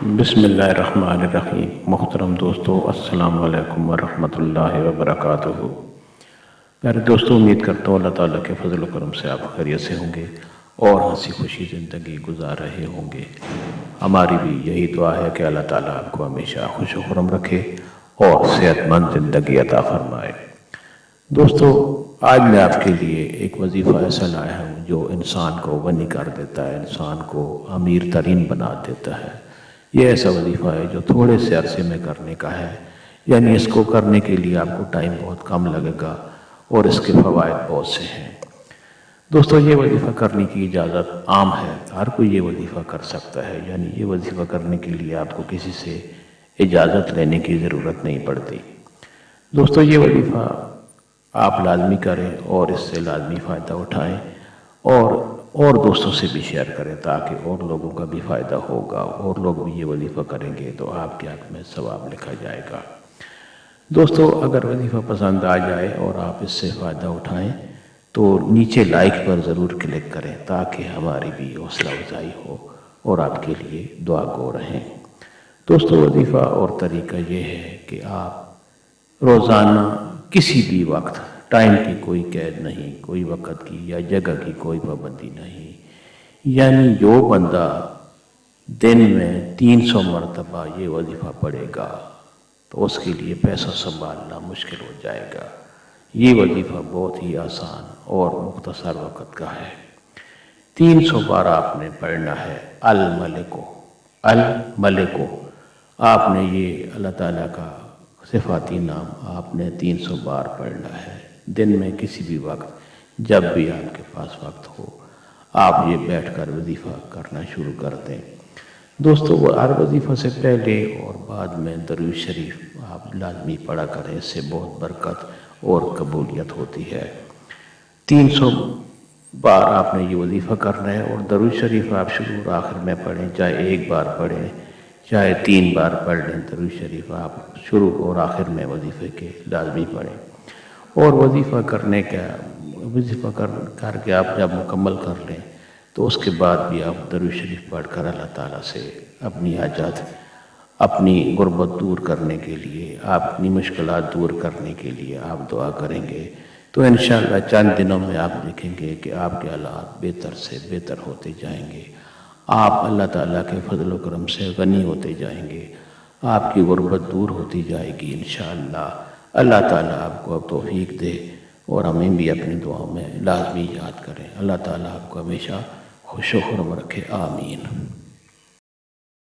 بسم اللہ الرحمن الرحیم۔ محترم دوستو، السلام علیکم ورحمۃ اللہ وبرکاتہ۔ پیارے دوستو، امید کرتا ہوں اللہ تعالیٰ کے فضل و کرم سے آپ خیریت سے ہوں گے اور ہنسی خوشی زندگی گزار رہے ہوں گے۔ ہماری بھی یہی دعا ہے کہ اللہ تعالیٰ آپ کو ہمیشہ خوش و خرم رکھے اور صحت مند زندگی عطا فرمائے۔ دوستو، آج میں آپ کے لیے ایک وظیفہ ایسا لایا ہوں جو انسان کو غنی کر دیتا ہے، انسان کو امیر ترین بنا دیتا ہے۔ یہ ایسا وظیفہ ہے جو تھوڑے سے عرصے میں کرنے کا ہے، یعنی اس کو کرنے کے لیے آپ کو ٹائم بہت کم لگے گا اور اس کے فوائد بہت سے ہیں۔ دوستو، یہ وظیفہ کرنے کی اجازت عام ہے، ہر کوئی یہ وظیفہ کر سکتا ہے، یعنی یہ وظیفہ کرنے کے لیے آپ کو کسی سے اجازت لینے کی ضرورت نہیں پڑتی۔ دوستو، یہ وظیفہ آپ لازمی کریں اور اس سے لازمی فائدہ اٹھائیں اور دوستوں سے بھی شیئر کریں تاکہ اور لوگوں کا بھی فائدہ ہوگا، اور لوگ بھی یہ وظیفہ کریں گے تو آپ کے حق میں ثواب لکھا جائے گا۔ دوستو، اگر وظیفہ پسند آ جائے اور آپ اس سے فائدہ اٹھائیں تو نیچے لائک پر ضرور کلک کریں تاکہ ہماری بھی حوصلہ افزائی ہو اور آپ کے لیے دعا گو رہیں۔ دوستو، وظیفہ اور طریقہ یہ ہے کہ آپ روزانہ کسی بھی وقت، ٹائم کی کوئی قید نہیں، کوئی وقت کی یا جگہ کی کوئی پابندی نہیں، یعنی جو بندہ دن میں 300 مرتبہ یہ وظیفہ پڑھے گا تو اس کے لیے پیسہ سنبھالنا مشکل ہو جائے گا۔ یہ وظیفہ بہت ہی آسان اور مختصر وقت کا ہے۔ 300 بار آپ نے پڑھنا ہے الملکو۔ آپ نے یہ اللہ تعالیٰ کا صفاتی نام آپ نے 300 بار پڑھنا ہے دن میں کسی بھی وقت، جب بھی آپ کے پاس وقت ہو آپ یہ بیٹھ کر وظیفہ کرنا شروع کر دیں۔ دوستو، ہر وظیفہ سے پہلے اور بعد میں درود شریف آپ لازمی پڑھا کریں، اس سے بہت برکت اور قبولیت ہوتی ہے۔ 300 بار آپ نے یہ وظیفہ کرنا ہے اور درود شریف آپ شروع اور آخر میں پڑھیں، چاہے ایک بار پڑھیں چاہے 3 بار پڑھ لیں، درود شریف آپ شروع اور آخر میں وظیفے کے لازمی پڑھیں۔ اور وظیفہ کر کے آپ جب مکمل کر لیں تو اس کے بعد بھی آپ درود شریف پڑھ کر اللہ تعالیٰ سے اپنی حاجات، اپنی غربت دور کرنے کے لیے، اپنی مشکلات دور کرنے کے لیے آپ دعا کریں گے تو انشاءاللہ چند دنوں میں آپ دیکھیں گے کہ آپ کے حالات بہتر سے بہتر ہوتے جائیں گے۔ آپ اللہ تعالیٰ کے فضل و کرم سے غنی ہوتے جائیں گے، آپ کی غربت دور ہوتی جائے گی انشاءاللہ۔ اللہ تعالیٰ آپ کو توفیق دے اور ہمیں بھی اپنی دعاؤں میں لازمی یاد کریں۔ اللہ تعالیٰ آپ کو ہمیشہ خوش و خرم رکھے، آمین۔